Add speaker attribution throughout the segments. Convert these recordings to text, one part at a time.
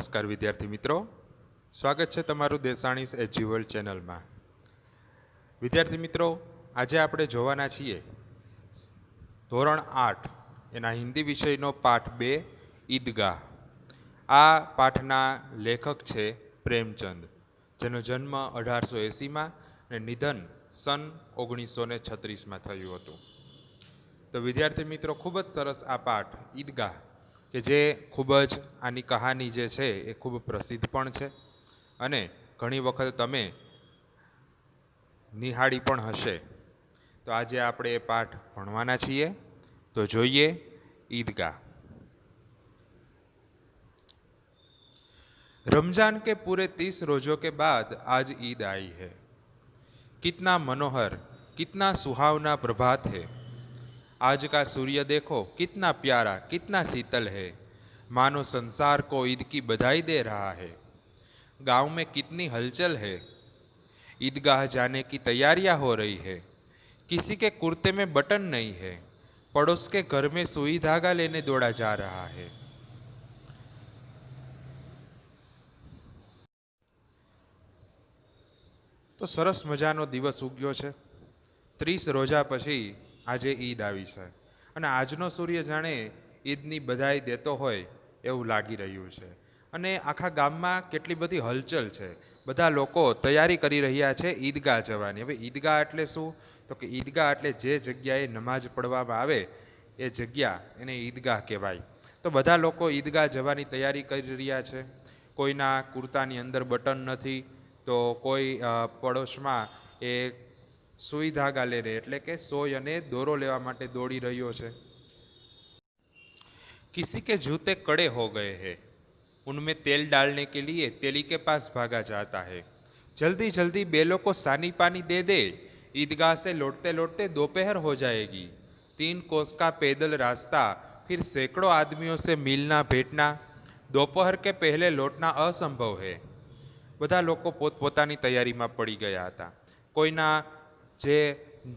Speaker 1: નમસ્કાર વિદ્યાર્થી મિત્રો, સ્વાગત છે તમારું દેસાણીસ એજ્યુઅલ ચેનલમાં। વિદ્યાર્થી મિત્રો, આજે આપણે જોવાના છીએ ધોરણ 8 એના હિન્દી વિષયનો પાઠ 2 ઈદગાહ। આ પાઠના લેખક છે પ્રેમચંદ, જેનો જન્મ 1880માં અને નિધન સન 1936માં થયું હતું। તો વિદ્યાર્થી મિત્રો, ખૂબ જ સરસ આ પાઠ ઈદગાહ કે જે ખૂબ જ આની કહાની જે છે એ ખૂબ પ્રસિદ્ધ પણ છે અને ઘણી વખત તમે નિહાળી પણ હશે। તો આજે આપણે એ પાઠ ભણવાના છીએ। તો જોઈએ ईदगाह। रमजान के पूरे 30 रोजों के बाद आज ईद आई है। कितना मनोहर, कितना सुहावना प्रभात है। आज का सूर्य देखो कितना प्यारा, कितना शीतल है, मानो संसार को ईद की बधाई दे रहा है। गांव में कितनी हलचल है। ईदगाह जाने की तैयारियां हो रही है। किसी के कुर्ते में बटन नहीं है, पड़ोस के घर में सुई धागा लेने दौड़ा जा रहा है। तो सरस मजानो दिवस उग्यो छे। 30 रोजा पछी आजे ईद आवी छे અને આજનો સૂર્ય જાણે ઈદની બધાઈ દેતો હોય એવું લાગી રહ્યું છે અને આખા ગામમાં કેટલી બધી હલચલ છે। બધા લોકો તૈયારી કરી રહ્યા છે ઈદગાહ જવાની। હવે ઈદગાહ એટલે શું? તો કે ઈદગાહ એટલે જે જગ્યાએ નમાઝ પઢવામાં આવે એ જગ્યા એને ઈદગાહ કહેવાય। તો બધા લોકો ઈદગાહ જવાની તૈયારી કરી રહ્યા છે। કોઈના કુર્તાની અંદર બટન નથી, તો કોઈ પડોશમાં એ સુઈ धागा लेने એટલે કે સોય અને દોરો લેવા માટે દોડી રહ્યો છે। किसी के जूते कड़े हो गए हैं, उनमें तेल डालने के लिए तेली के पास भागा जाता है। जल्दी जल्दी बैलों को सानी पानी दे दे, ईदगाह से लौटते लौटते दोपहर हो जाएगी। 3 कोस का पैदल रास्ता, फिर सैकड़ों आदमियों से मिलना भेटना, दोपहर के पहले लौटना असंभव है। બધા લોકો પોતપોતાની તૈયારીમાં પડી ગયા હતા। કોઈના જે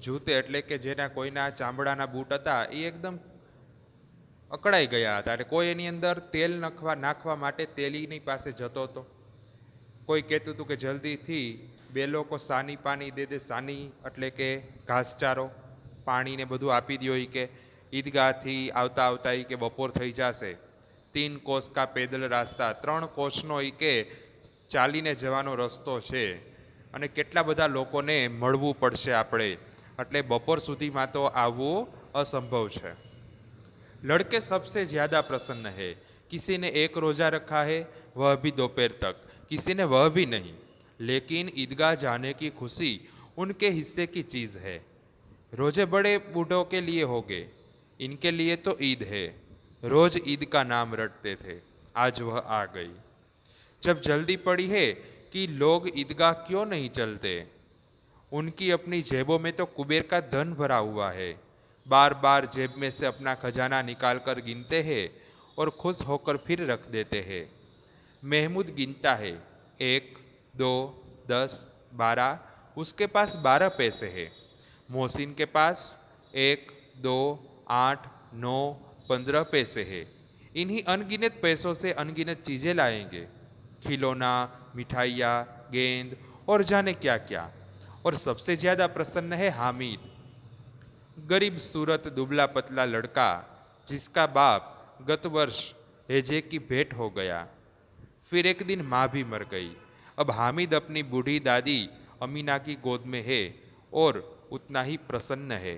Speaker 1: જૂતે એટલે કે જેના કોઈના ચામડાના બૂટ હતા એ એકદમ અકળાઈ ગયા હતા એટલે કોઈ એની અંદર તેલ નાખવા માટે તેલીની પાસે જતો હતો। કોઈ કહેતું હતું કે જલ્દીથી બેલો કો સાની પાણી દે દે। સાની એટલે કે ઘાસચારો, પાણી ને બધું આપી દો કે ઈદગાહથી આવતા આવતા કે બપોર થઈ જશે। 3 કોસ કા પેદલ રાસ્તા, 3 કોસનો કે ચાલીને જવાનો રસ્તો છે અને કેટલા બધા લોકોને મળવું પડશે આપણે, એટલે બપોર સુધીમાં તો આવવું અસંભવ છે। लड़के सबसे ज्यादा प्रसन्न है। किसी ने 1 रोजा रखा है, वह भी दोपहर तक, किसी ने वह भी नहीं। लेकिन ईदगाह जाने की खुशी उनके हिस्से की चीज है। रोजे बड़े बूढ़ों के लिए हो गए, इनके लिए तो ईद है। रोज ईद का नाम रटते थे, आज वह आ गई। जब जल्दी पड़ी है कि लोग ईदगाह क्यों नहीं चलते। उनकी अपनी जेबों में तो कुबेर का धन भरा हुआ है। बार बार जेब में से अपना खजाना निकाल कर गिनते हैं और खुश होकर फिर रख देते हैं। महमूद गिनता है, 1, 2, 10, 12, उसके पास 12 पैसे है। मोहसिन के पास 1, 2, 8, 9, 15 पैसे है। इन्हीं अनगिनत पैसों से अनगिनत चीजें लाएंगे, खिलौना, मिठाइयाँ, गेंद और जाने क्या क्या। और सबसे ज्यादा प्रसन्न है हामिद, गरीब सूरत दुबला पतला लड़का, जिसका बाप गत वर्ष हेजे की भेंट हो गया। फिर एक दिन माँ भी मर गई। अब हामिद अपनी बूढ़ी दादी अमीना की गोद में है और उतना ही प्रसन्न है।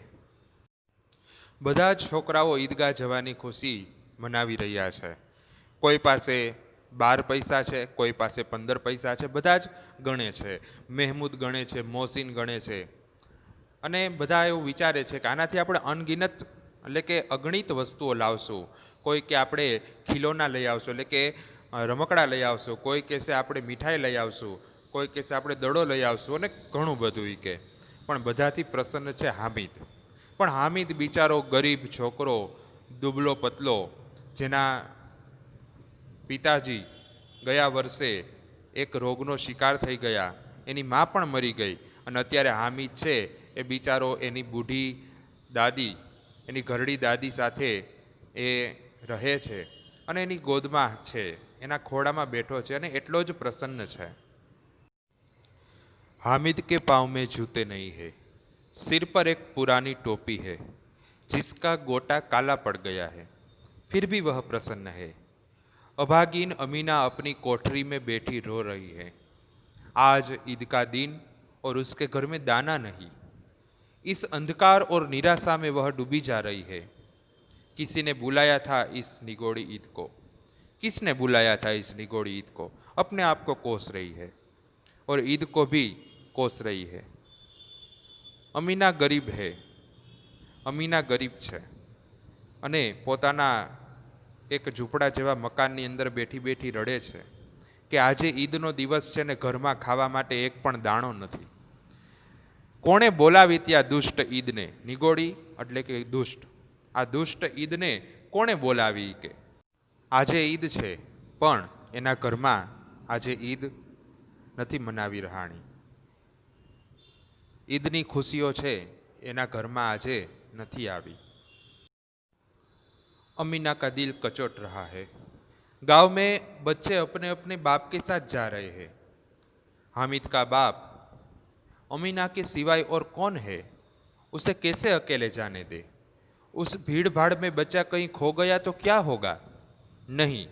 Speaker 1: બધા જ છોકરાઓ ઈદગાહ જવાની ખુશી મનાવી રહ્યા છે। કોઈ પાસે 12 પૈસા છે, કોઈ પાસે 15 પૈસા છે, બધા જ ગણે છે। મહેમૂદ ગણે છે, મોહસિન ગણે છે અને બધા એવું વિચારે છે કે આનાથી આપણે અનગિનત એટલે કે અગણિત વસ્તુઓ લાવશું। કોઈ કે આપણે ખીલોના લઈ આવશું એટલે કે રમકડા લઈ આવશું, કોઈ કહેશે આપણે મીઠાઈ લઈ આવશું, કોઈ કહેશે આપણે દડો લઈ આવશું અને ઘણું બધું ઈ કે। પણ બધાથી પ્રસન્ન છે હામિદ। પણ હામિદ બિચારો ગરીબ છોકરો, દુબલો પતલો, જેના પિતાજી ગયા વર્ષે એક રોગનો શિકાર થઈ ગયા, એની માં પણ મરી ગઈ અને અત્યારે હામિદ છે એ બિચારો એની બૂઢી દાદી, એની ઘરડી દાદી સાથે એ રહે છે અને એની ગોદમાં છે, એના ખોળામાં બેઠો છે અને એટલો જ પ્રસન્ન છે. हामिद के पाँव में जूते नहीं है, सिर पर एक पुरानी टोपी है जिसका गोटा काला पड़ गया है, फिर भी वह प्रसन्न है. अभागीन अमीना अपनी कोठरी में बैठी रो रही है. आज ईद का दिन और उसके घर में दाना नहीं. इस अंधकार और निराशा में वह डूबी जा रही है. किसी ने बुलाया था इस निगोड़ी ईद को, किसने बुलाया था इस निगोड़ी ईद को. अपने आप को कोस रही है और ईद को भी कोस रही है. અમીના ગરીબ હે, અમીના ગરીબ છે અને પોતાના એક ઝૂંપડા જેવા મકાનની અંદર બેઠી બેઠી રડે છે કે આજે ઈદનો દિવસ છે ને ઘરમાં ખાવા માટે એક પણ દાણો નથી. કોણે બોલાવી ત્યાં દુષ્ટ ઈદને? નિગોડી એટલે કે દુષ્ટ. આ દુષ્ટ ઈદને કોણે બોલાવી? કે આજે ઈદ છે પણ એના ઘરમાં આજે ઈદ નથી મનાવી રહાણી. ईदनी खुशियों છે એના ઘરમાં આજે નથી આવી. अमीना का दिल कचोट रहा है. गांव में बच्चे अपने अपने बाप के साथ जा रहे हैं. हामिद का बाप अमीना के सिवाय और कौन है? उसे कैसे अकेले जाने दे? उस भीड़ भाड़ में बच्चा कहीं खो गया तो क्या होगा? नहीं,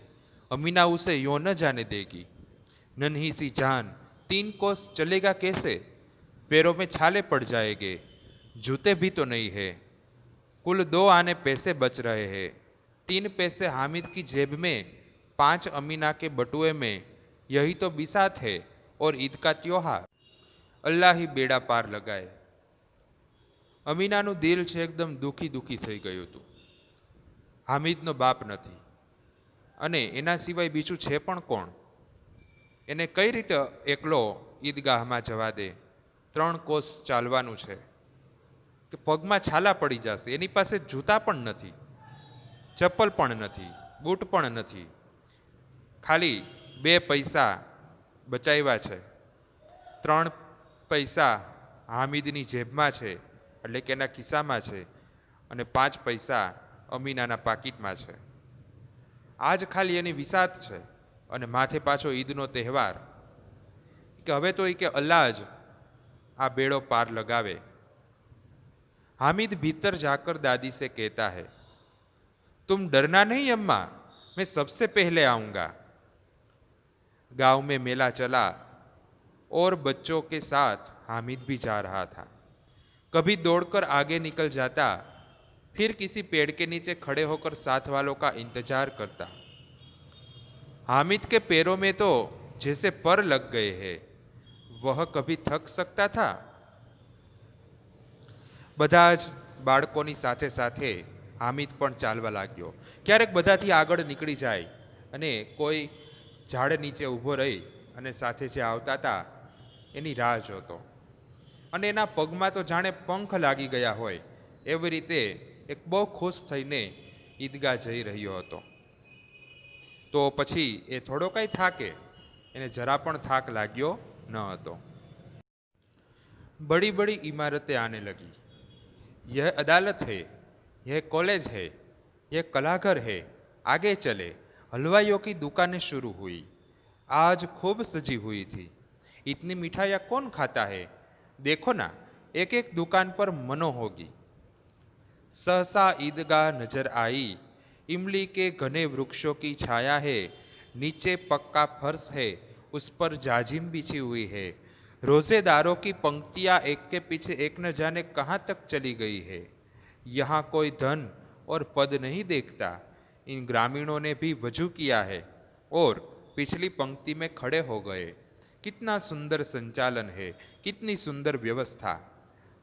Speaker 1: अमीना उसे यूं न जाने देगी. नन्ही सी जान 3 कोस चलेगा कैसे? पैरों में छाले पड़ जाएंगे, जूते भी तो नहीं है. कुल 2 आने पैसे बच रहे हैं. 3 पैसे हामिद की जेब में, 5 अमीना के बटुए में. यही तो बिसात है और ईद का त्योहार. अल्लाह ही बेड़ा पार लगाए. અમીનાનું દિલ છે એકદમ દુઃખી દુઃખી થઈ ગયું હતું. હામિદનો બાપ નથી અને એના સિવાય બીજું છે પણ કોણ? એને કઈ રીતે એકલો ઈદગાહમાં જવા દે? 3 કોસ ચાલવાનું છે કે પગમાં છાલા પડી જશે. એની પાસે જૂતા પણ નથી, ચપ્પલ પણ નથી, બૂટ પણ નથી. ખાલી 2 પૈસા બચાવ્યા છે. 3 પૈસા હામિદની જેબમાં છે એટલે કે એના ખિસ્સામાં છે અને 5 પૈસા અમીનાના પાકીટમાં છે. આજ ખાલી એની વિસાત છે અને માથે પાછો ઈદનો તહેવાર. કે હવે તો એ કે અલ્લાહ જ आ बेड़ो पार लगावे. हामिद भीतर जाकर दादी से कहता है, तुम डरना नहीं अम्मा, मैं सबसे पहले आऊंगा. गांव में मेला चला और बच्चों के साथ हामिद भी जा रहा था. कभी दौड़कर आगे निकल जाता, फिर किसी पेड़ के नीचे खड़े होकर साथ वालों का इंतजार करता. हामिद के पैरों में तो जैसे पर लग गए हैं. वह कभी थक सकता था? બધા જ બાળકોની સાથે સાથે હામિદ પણ ચાલવા લાગ્યો. ક્યારેક બધાથી આગળ નીકળી જાય અને કોઈ ઝાડ નીચે ઊભો રહી અને સાથે જે આવતા હતા એની રાહ જોતો અને એના પગમાં તો જાણે પંખ લાગી ગયા હોય એવી રીતે એક બહુ ખુશ થઈને ઈદગાહ જઈ રહ્યો હતો. તો પછી એ થોડો કઈ થાકે? એને જરા પણ થાક લાગ્યો न હતો. बड़ी बड़ी इमारतें आने लगी. यह अदालत है, यह कॉलेज है, यह कलाघर है. आगे चले. हलवाइयों की दुकानें शुरू हुई. आज खूब सजी हुई थी. इतनी मिठाइयाँ कौन खाता है? देखो ना, एक एक दुकान पर मनो होगी. सहसा ईदगाह नजर आई. इमली के घने वृक्षों की छाया है. नीचे पक्का फर्श है, उस पर जाजिम बिछी हुई है. रोजेदारों की पंक्तियां एक के पीछे एक न जाने कहां तक चली गई है. यहाँ कोई धन और पद नहीं देखता. इन ग्रामीणों ने भी वजू किया है और पिछली पंक्ति में खड़े हो गए. कितना सुंदर संचालन है, कितनी सुंदर व्यवस्था.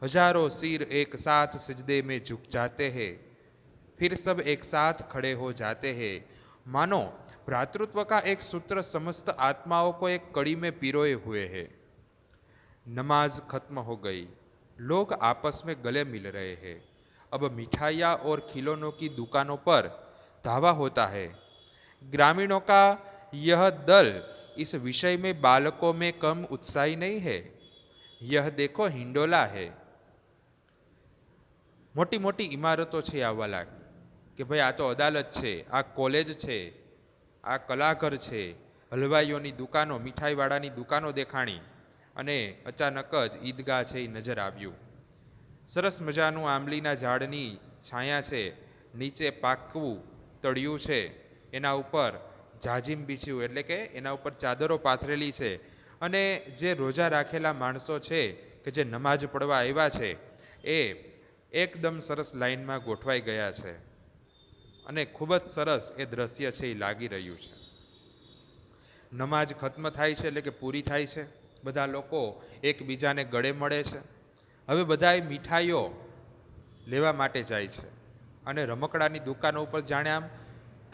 Speaker 1: हजारों सिर एक साथ सजदे में झुक जाते हैं, फिर सब एक साथ खड़े हो जाते हैं. मानो भ्रातृत्व का एक सूत्र समस्त आत्माओं को एक कड़ी में पिरोए हुए है. नमाज खत्म हो गई. लोग आपस में गले मिल रहे हैं. अब मिठाइयाँ और खिलौनों की दुकानों पर धावा होता है. ग्रामीणों का यह दल इस विषय में बालकों में कम उत्साही नहीं है. यह देखो हिंडोला है. मोटी मोटी इमारतों છે આવવા લાગી કે ભાઈ આ તો અદાલત છે, આ કોલેજ છે, આ કલાઘર છે, હલવાઈઓની દુકાનો, મીઠાઈવાળાની દુકાનો દેખાણી અને અચાનક જ ઈદગાહ છે એ નજર આવ્યું. સરસ મજાનું આંબલીના ઝાડની છાયા છે, નીચે પાકવું તળિયું છે, એના ઉપર જાજીમ બીછ્યું એટલે કે એના ઉપર ચાદરો પાથરેલી છે, અને જે રોજા રાખેલા માણસો છે કે જે નમાજ પડવા આવ્યા છે એ એકદમ સરસ લાઈનમાં ગોઠવાઈ ગયા છે અને ખૂબ જ સરસ એ દ્રશ્ય છે એ લાગી રહ્યું છે. નમાજ ખત્મ થાય છે એટલે કે પૂરી થાય છે, બધા લોકો એકબીજાને ગળે મળે છે. હવે બધા મીઠાઈઓ લેવા માટે જાય છે અને રમકડાની દુકાનો ઉપર જાણે આમ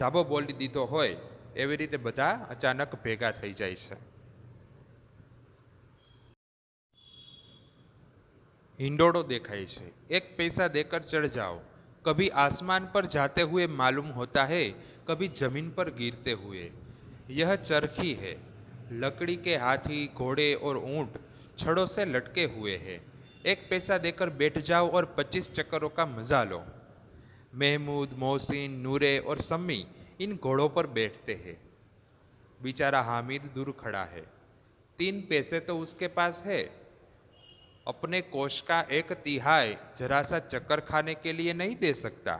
Speaker 1: ધાબો બોલી દીધો હોય એવી રીતે બધા અચાનક ભેગા થઈ જાય છે. हिंडोड़ो देखाई है, एक पैसा देकर चढ़ जाओ, कभी आसमान पर जाते हुए मालूम होता है, कभी जमीन पर गिरते हुए. यह चरखी है, लकड़ी के हाथी, घोड़े और ऊंट छड़ों से लटके हुए हैं. एक पैसा देकर बैठ जाओ और 25 चक्करों का मजा लो. महमूद, मोहसिन, नूरे और सम्मी इन घोड़ों पर बैठते हैं. बेचारा हामिद दूर खड़ा है. 3 पैसे तो उसके पास है, अपने कोष का 1/3 जरा सा चक्कर खाने के लिए नहीं दे सकता.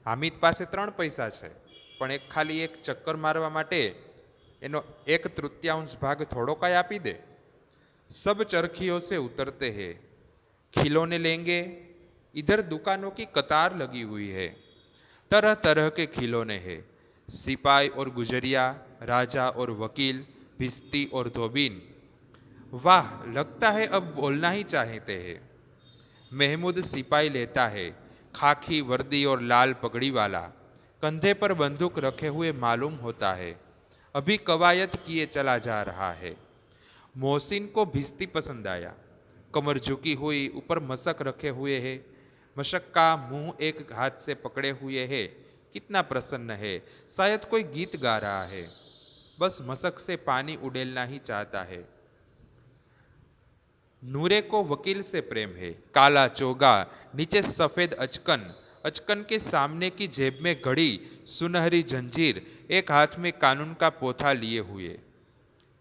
Speaker 1: हामिद પાસે 3 પૈસા છે, પણ ખાલી એક ચક્કર મારવા માટે એનો 1/3 ભાગ થોડો કઈ આપી દે. सब चरखियों से उतरते हैं, खिलौने लेंगे. इधर दुकानों की कतार लगी हुई है, तरह तरह के खिलौने हैं. सिपाही और गुजरिया, राजा और वकील, भिस्ती और धोबीन. वाह, लगता है अब बोलना ही चाहते हैं. महमूद सिपाही लेता है, खाकी वर्दी और लाल पगड़ी वाला, कंधे पर बंदूक रखे हुए मालूम होता है, अभी कवायद किए चला जा रहा है. मोहसिन को भिस्ती पसंद आया, कमर झुकी हुई, ऊपर मशक रखे हुए है, मशक का मुंह एक हाथ से पकड़े हुए है. कितना प्रसन्न है, शायद कोई गीत गा रहा है, बस मशक से पानी उड़ेलना ही चाहता है. नूरे को वकील से प्रेम है, काला चोगा, नीचे सफेद अचकन, अचकन के सामने की जेब में घड़ी, सुनहरी जंजीर, एक हाथ में कानून का पोथा लिए हुए.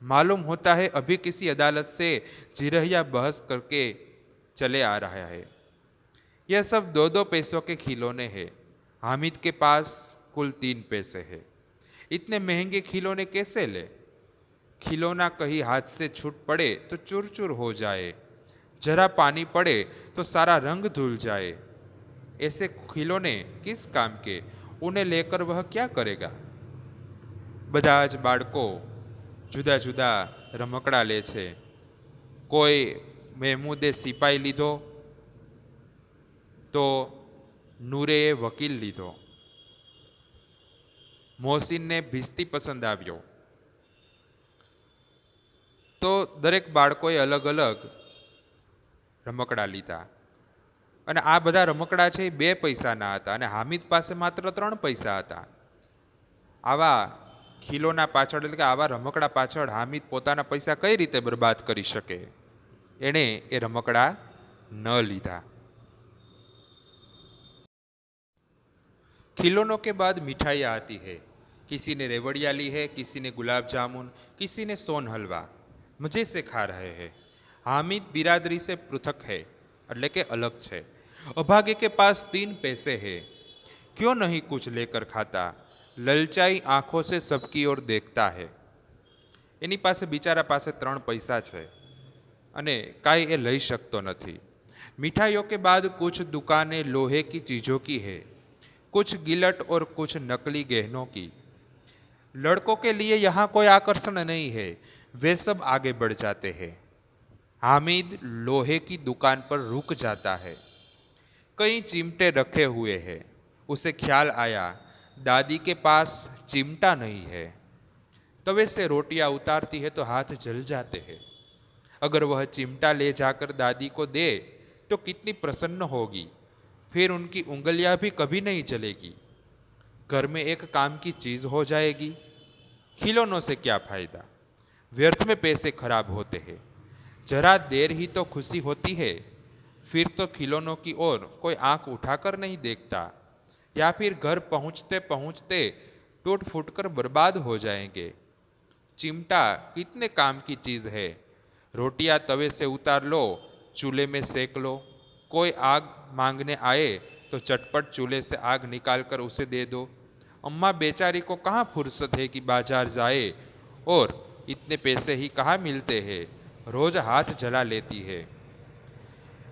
Speaker 1: मालूम होता है अभी किसी अदालत से जिरहिया बहस करके चले आ रहा है. यह सब 2-2 पैसों के खिलौने हैं. हामिद के पास कुल 3 पैसे है. इतने महंगे खिलौने कैसे ले? खिलौना कहीं हाथ से छूट पड़े तो चूर चूर हो जाए, जरा पानी पड़े तो सारा रंग धुल जाए. ऐसे खिलौने किस काम के? उन्हें लेकर वह क्या करेगा? બધા જ બાળકો જુદા જુદા રમકડા લે છે. કોઈ મહેમૂદે સિપાઈ લીધો, તો નૂરેએ વકીલ લીધો. મોહસિનને ભિસ્તી પસંદ આવ્યો. તો દરેક બાળકોએ અલગ અલગ રમકડા લીધા અને આ બધા રમકડા છે 2 પૈસાના હતા અને હામિદ પાસે માત્ર 3 પૈસા હતા. આવા ખીલોના પાછળ એટલે કે આવા રમકડા પાછળ હામિદ પોતાના પૈસા કઈ રીતે બરબાદ કરી શકે? એણે એ રમકડા ન લીધા. खिलौनों के बाद मिठाइयाँ आती है. किसी ने रेवड़िया ली है, किसी ने गुलाब जामुन, किसी ने सोन हलवा. मजे से खा रहे हैं. हामिद बिरादरी से पृथक है, એટલે કે अलग છે. अभागे के पास 3 पैसे है, क्यों नहीं कुछ लेकर खाता? ललचाई आंखों से सबकी ओर देखता है. એની પાસે બિચારા પાસે 3 પૈસા છે અને કાંઈ એ લઈ શકતો નથી. मिठाइयों के बाद कुछ दुकानें लोहे की चीजों की है, कुछ गिलट और कुछ नकली गहनों की. लड़कों के लिए यहाँ कोई आकर्षण नहीं है, वे सब आगे बढ़ जाते हैं. हामिद लोहे की दुकान पर रुक जाता है. कई चिमटे रखे हुए हैं. उसे ख्याल आया, दादी के पास चिमटा नहीं है. तवे से रोटियां उतारती है तो हाथ जल जाते हैं. अगर वह चिमटा ले जाकर दादी को दे तो कितनी प्रसन्न होगी, फिर उनकी उंगलियां भी कभी नहीं जलेगी. घर में एक काम की चीज हो जाएगी. खिलौनों से क्या फायदा, व्यर्थ में पैसे खराब होते हैं. जरा देर ही तो खुशी होती है, फिर तो खिलौनों की ओर कोई आंख उठाकर नहीं देखता, या फिर घर पहुंचते पहुंचते टूट फूट कर बर्बाद हो जाएंगे। चिमटा कितने काम की चीज है। रोटियां तवे से उतार लो, चूल्हे में सेक लो। कोई आग मांगने आए तो चटपट चूल्हे से आग निकाल कर उसे दे दो। अम्मा बेचारी को कहाँ फुर्सत है कि बाजार जाए, और इतने पैसे ही कहाँ मिलते हैं, रोज हाथ जला लेती है।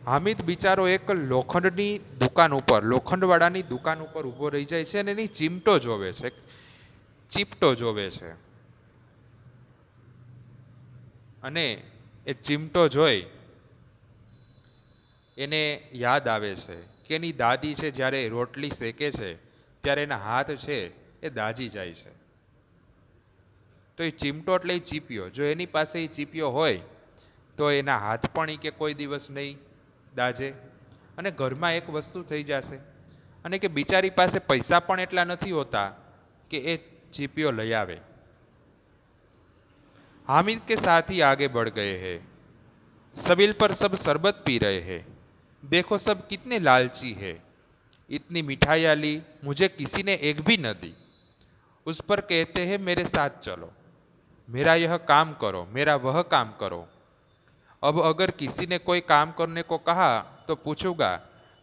Speaker 1: હામિદ બિચારો એક લોખંડની દુકાન ઉપર, લોખંડવાળાની દુકાન ઉપર ઊભો રહી જાય છે અને એની ચીમટો જોવે છે, ચીપટો જોવે છે, અને એ ચીમટો જોઈ એને યાદ આવે છે કે એની દાદી છે જ્યારે રોટલી શેકે છે ત્યારે એના હાથ છે એ દાજી જાય છે. તો એ ચીમટો એટલે એ ચીપિયો, જો એની પાસે એ ચીપિયો હોય તો એના હાથ પણ ઈ કે કોઈ દિવસ નહીં દાજે, અને ઘરમાં એક વસ્તુ થઈ જશે, અને કે બિચારી પાસે પૈસા પણ એટલા નથી હોતા કે એ ચીપિયો લઈ આવે. हामिद के साथ ही आगे बढ़ गए हैं. सबिल पर सब शरबत पी रहे हैं. देखो सब कितने लालची है. इतनी मिठाइयाँ ली, मुझे किसी ने एक भी न दी. उस पर कहते हैं मेरे साथ चलो, मेरा यह काम करो, मेरा वह काम करो. अब अगर किसी ने कोई काम करने को कहा तो पूछूंगा,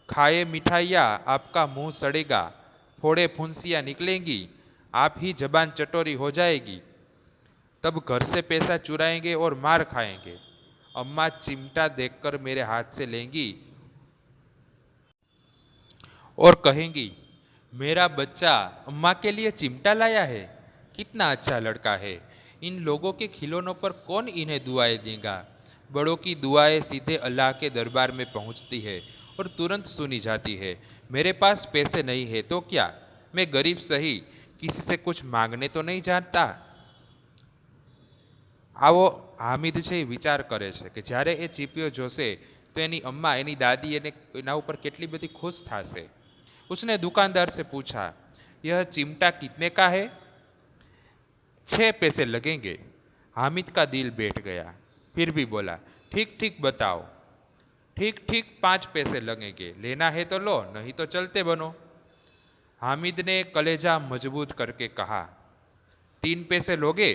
Speaker 1: खाए मिठाइयाँ आपका मुंह सड़ेगा, फोड़े फुंसियाँ निकलेंगी, आप ही जबान चटोरी हो जाएगी. तब घर से पैसा चुराएंगे और मार खाएंगे. अम्मा चिमटा देखकर मेरे हाथ से लेंगी और कहेंगी, मेरा बच्चा अम्मा के लिए चिमटा लाया है, कितना अच्छा लड़का है. इन लोगों के खिलौनों पर कौन इन्हें दुआएं देगा. बड़ों की दुआएं सीधे अल्लाह के दरबार में पहुंचती है और तुरंत सुनी जाती है. मेरे पास पैसे नहीं है तो क्या, मैं गरीब सही, किसी से कुछ मांगने तो नहीं जानता. આવો હામિદ છે એ વિચાર કરે છે કે જ્યારે એ ચીપિયો જોશે તો એની અમ્મા, એની દાદી એના ઉપર કેટલી બધી ખુશ થશે. उसने दुकानदार से पूछा, यह चिमटा कितने का है. 6 पैसे लगेंगे. हामिद का दिल बैठ गया, फिर भी बोला, ठीक ठीक बताओ. ठीक ठीक 5 पैसे लगेंगे, लेना है तो लो, नहीं तो चलते बनो. हामिद ने कलेजा मजबूत करके कहा, 3 पैसे लोगे.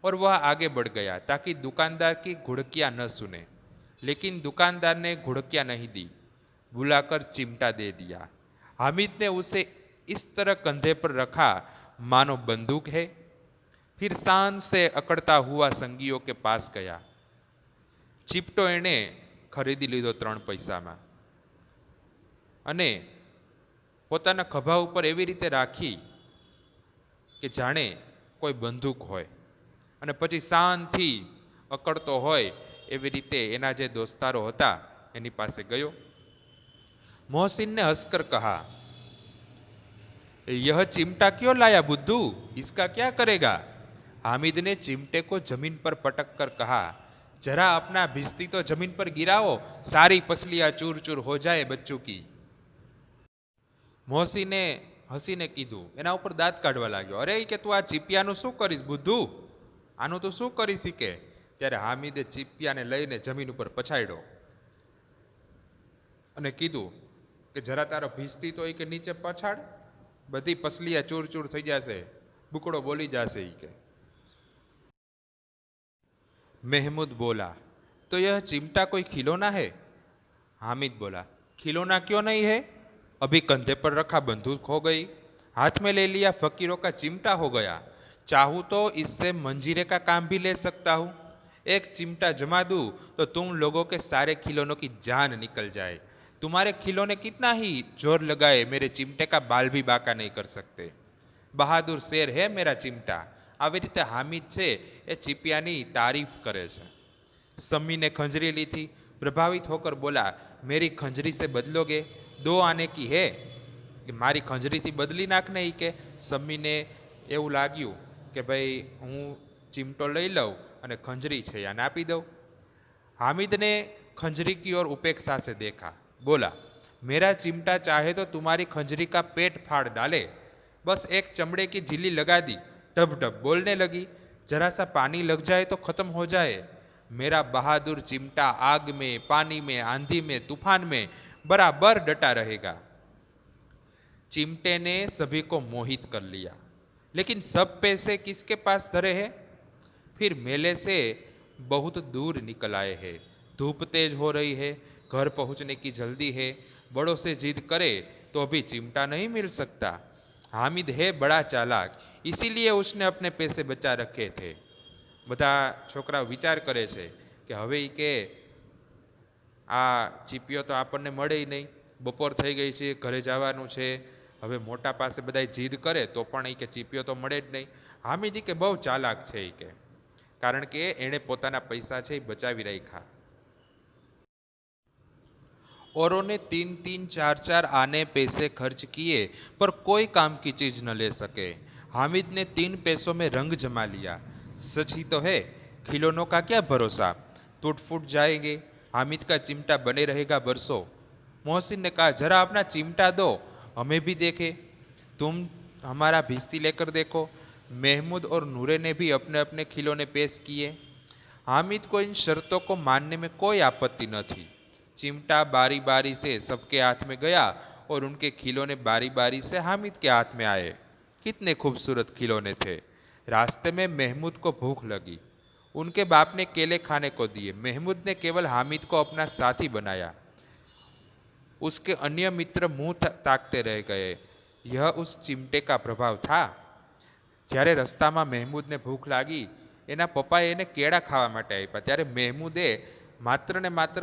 Speaker 1: और वह आगे बढ़ गया ताकि दुकानदार की घुड़कियां न सुने. लेकिन दुकानदार ने घुड़कियां नहीं दी, बुलाकर चिमटा दे दिया. हामिद ने उसे इस तरह कंधे पर रखा मानो बंदूक है. फिर शान से अकड़ता हुआ संगियों के पास गया. चिपटो एने खरीदी लीधो 3 પૈસામાં અને પોતાના ખભા ઉપર એવી રીતે રાખી કે જાણે કોઈ બંદૂક હોય, અને પછી શાંતિ અકળતો હોય એવી રીતે એના જે દોસ્તારો હતા એની પાસે ગયો. मोहसिन ने हंसकर कहा, यह चिमटा क्यों लाया बुद्धू, इसका क्या करेगा. हामिद ने चिमटे को जमीन पर पटक कर कहा, जरा अपना भिस्ती तो जमीन पर गिराओ, सारी पसलियां चूर चूर हो जाए बच्चों की. मोहसिने हसीने कीधु, एना ऊपर दांत काढवा लाग्यो. अरे के तू आ चीपियाનું શું કરીશ બુદ્ધુ, આનું તો શું કરી શીખે. ત્યારે હામિદે ચીપિયાને લઈને જમીન ઉપર પછાડ્યો અને કીધું કે જરા તારો ભીસ્તી તો એ કે નીચે પછાડ, બધી પસલિયા ચૂર ચૂર થઈ જશે, બુકડો બોલી જશે. એ કે महमूद बोला, तो यह चिमटा कोई खिलौना है. हामिद बोला, खिलौना क्यों नहीं है, अभी कंधे पर रखा बंदूक हो गई, हाथ में ले लिया फकीरों का चिमटा हो गया. चाहूं तो इससे मंजीरे का काम भी ले सकता हूं. एक चिमटा जमा दूं तो तुम लोगों के सारे खिलौनों की जान निकल जाए. तुम्हारे खिलौने कितना ही जोर लगाए, मेरे चिमटे का बाल भी बाका नहीं कर सकते. बहादुर शेर है मेरा चिमटा. આવી રીતે હામિદ છે એ ચીપિયાની તારીફ કરે છે. सम्मी ने खंजरी ली थी. प्रभावित होकर बोला, मेरी खंजरी से बदलोगे, 2 आने की है. कि मारी खंजरी थी बदली नाखने. ही के सम्मी ने એવું લાગ્યું કે ભાઈ હું ચીમટો લઈ લઉં અને खंजरी છે યાને આપી દઉં. हामिद ने खंजरी की ओर उपेक्षा से देखा. बोला, मेरा चिमटा चाहे तो तुम्हारी खंजरी का पेट फाड़ डाले. बस एक चमड़े की झिल्ली लगा दी, टप टप बोलने लगी. जरा सा पानी लग जाए तो खत्म हो जाए. मेरा बहादुर चिमटा आग में, पानी में, आंधी में, तूफान में बराबर डटा रहेगा. चिमटे ने सभी को मोहित कर लिया. लेकिन सब पैसे किसके पास धरे हैं? फिर मेले से बहुत दूर निकल आए हैं। धूप तेज हो रही है, घर पहुंचने की जल्दी है। बड़ों से जिद करे तो अभी चिमटा नहीं मिल सकता। हामिद है बड़ा चालाक, इसीलिए उसने अपने पैसे बचा रखे थे। બધા છોકરાઓ વિચાર કરે છે કે હવે ઈ કે આ ચીપિયો તો આપણને મળે નહીં, બપોર થઈ ગઈ છે, ઘરે જવાનું છે, હવે મોટા પાસે બધા જીદ કરે તો પણ એ કે ચીપિયો તો મળે જ નહીં. હામિદ કે બહુ ચાલાક છે એ કે, કારણ કે એણે પોતાના પૈસા છે એ બચાવી રાખ્યા. औरों ने 3-3, 4-4 आने पैसे खर्च किए पर कोई काम की चीज न ले सके. हामिद ने 3 पैसों में रंग जमा लिया. सच ही तो है, खिलौनों का क्या भरोसा, टूट फूट जाएंगे. हामिद का चिमटा बने रहेगा बरसों. मोहसिन ने कहा, जरा अपना चिमटा दो, हमें भी देखे. तुम हमारा भिश्ती लेकर देखो. महमूद और नूरे ने भी अपने अपने खिलौने पेश किए. हामिद को इन शर्तों को मानने में कोई आपत्ति न थी. चिमटा बारी बारी से सबके हाथ में गया और उनके खिलौने बारी बारी से हामिद के हाथ में आए. कितने खूबसूरत खिलौने थे. रास्ते में महमूद को भूख लगी. उनके बाप ने केले खाने को दिए. महमूद ने केवल हामिद को अपना साथी बनाया. उसके अन्य मित्र मुंह ताकते रह गए. यह उस चिमटे का प्रभाव था. જ્યારે રસ્તામાં મહેમૂદને ભૂખ લાગી, એના પપ્પાએ એને કેળા ખાવા માટે આપ્યા, ત્યારે મહેમૂદે માત્ર ને માત્ર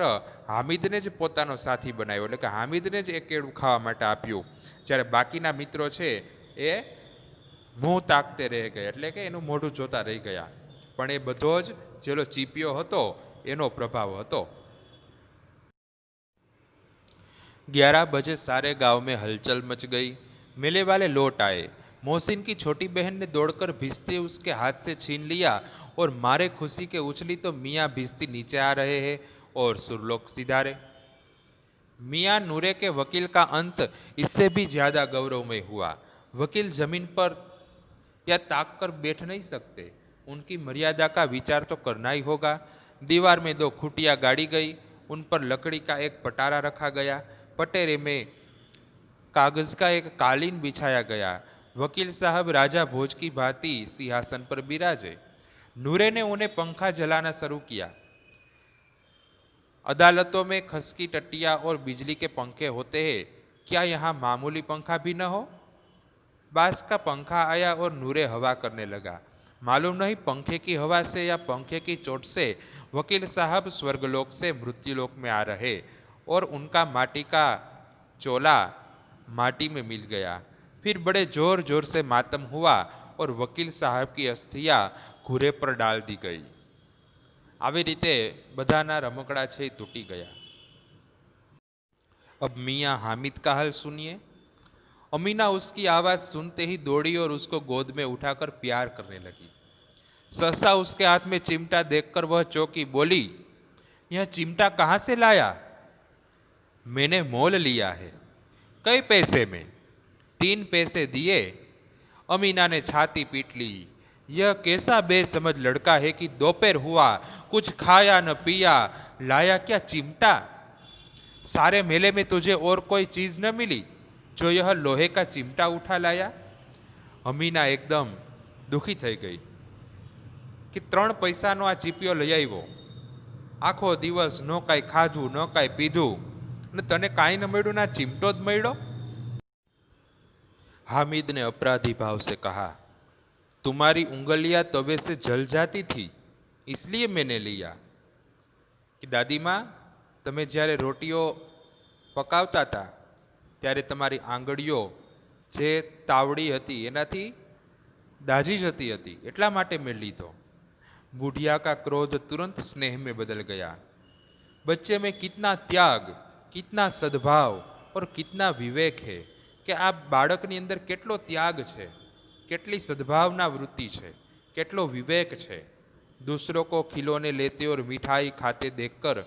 Speaker 1: હામિદને જ પોતાનો સાથી બનાવ્યો, એટલે કે હામિદને જ એ કેળું ખાવા માટે આપ્યું. જ્યારે બાકીના મિત્રો છે એ મોં તાકતે રહી ગયા, એટલે કે એનું મોઢું જોતા રહી ગયા. પણ એ બધો જ જેલો ચીપિયો હતો એનો પ્રભાવ હતો. 11 बजे सारे गांव में हलचल मच गई. मेले वाले लौट आए. मोहसिन की छोटी बहन ने दौड़कर भिश्ती उसके हाथ से छीन लिया और मारे खुशी के उछली तो मियाँ भिश्ती नीचे आ रहे हैं और सुरलोक सिधारे. मियाँ नूरे के वकील का अंत इससे भी ज्यादा गौरवमय हुआ. वकील जमीन पर या ताक कर बैठ नहीं सकते, उनकी मर्यादा का विचार तो करना ही होगा. दीवार में 2 खुटियां गाड़ी गई, उन पर लकड़ी का एक पटारा रखा गया. पटेरे में कागज का एक कालीन बिछाया गया. वकील साहब राजा भोज की भांति सिंहासन पर बिराजे. नूरे ने उन्हें पंखा जलाना शुरू किया. अदालतों में खसकी टट्टियां और बिजली के पंखे होते हैं, क्या यहाँ मामूली पंखा भी न हो? बांस का पंखा आया और नूरे हवा करने लगा. मालूम नहीं पंखे की हवा से या पंखे की चोट से वकील साहब स्वर्गलोक से मृत्युलोक में आ रहे और उनका माटी का चोला माटी में मिल गया. फिर बड़े जोर जोर से मातम हुआ और वकील साहब की अस्थियां घूरे पर डाल दी गई. આવી રીતે બધાના રમકડા છે તૂટી ગયા. अब मियाँ हामिद का हाल सुनिए. अमीना उसकी आवाज सुनते ही दौड़ी और उसको गोद में उठाकर प्यार करने लगी. सहसा उसके हाथ में चिमटा देखकर वह चौंकी. बोली, यह चिमटा कहां से लाया? मैंने मोल लिया है. कई पैसे में? 3 पैसे दिए. अमीना ने छाती पीट ली. यह कैसा बेसमझ लड़का है कि दोपहर हुआ, कुछ खाया न पिया, लाया क्या चिमटा? सारे मेले में तुझे और कोई चीज न मिली जो यह लोहे का चिमटा उठा लाया? अमीना एकदम दुखी થઈ ગઈ કે 3 પૈસાનો આ ચીપિયો લઈ આવ્યો. આખો દિવસ નો કાંઈ ખાધું ન કાંઈ પીધું ને તને કાંઈ ન મળ્યું ના ચીમટો જ મળ્યો. हामिद ने अपराधी भाव से कहा, तुम्हारी उंगलियां तवे से जल जाती थी इसलिए मैंने लिया. कि दादी माँ, તમે જ્યારે રોટીઓ પકાવતા હતા ત્યારે તમારી આંગળીઓ જે તાવડી હતી એનાથી દાઝી જતી હતી, એટલા માટે મેં લીધો. बूढ़िया का क्रोध तुरंत स्नेह में बदल गया. बच्चे में कितना त्याग, कितना सद्भाव और कितना विवेक है કે આ બાળકની અંદર કેટલો ત્યાગ છે, કેટલી સद्भावना वृत्ति છે, કેટલો विवेक છે. दूसरों को खिलौने लेते और मिठाई खाते देखकर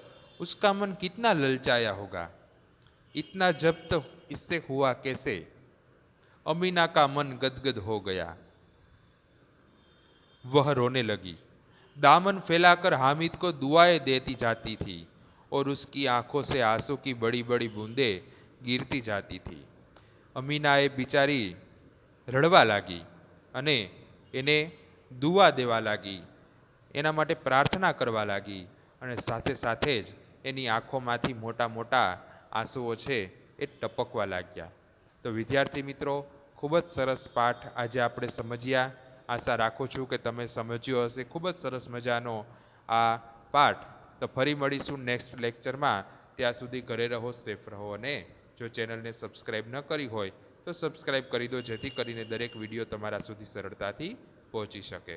Speaker 1: उसका मन कितना ललचाया होगा. इतना जब्त इससे हुआ कैसे? अमीना का मन गदगद हो गया. वह रोने लगी. दामन फैलाकर हामिद को दुआएं देती जाती थी और उसकी आंखों से आंसू की बड़ी बड़ी बूंदें गिरती जाती थी. अमीना ए बिचारी रड़वा लागी. અને એને દુઆ દેવા લાગી, એના માટે પ્રાર્થના કરવા લાગી અને સાથે સાથે જ એની આંખોમાંથી મોટા મોટા આંસુઓ છે એ ટપકવા લાગ્યા. તો વિદ્યાર્થી મિત્રો, ખૂબ જ સરસ પાઠ આજે આપણે સમજ્યા. આશા રાખું છું કે તમે સમજ્યો હશે. ખૂબ જ સરસ મજાનો આ પાઠ. તો ફરી મળીશું નેક્સ્ટ લેક્ચરમાં. ત્યાં સુધી ઘરે રહો, સેફ રહો અને જો ચેનલને સબસ્ક્રાઈબ ન કરી હોય તો સબસ્ક્રાઈબ કરી દો, જેથી કરીને દરેક વિડીયો તમારા સુધી સરળતાથી પહોંચી શકે.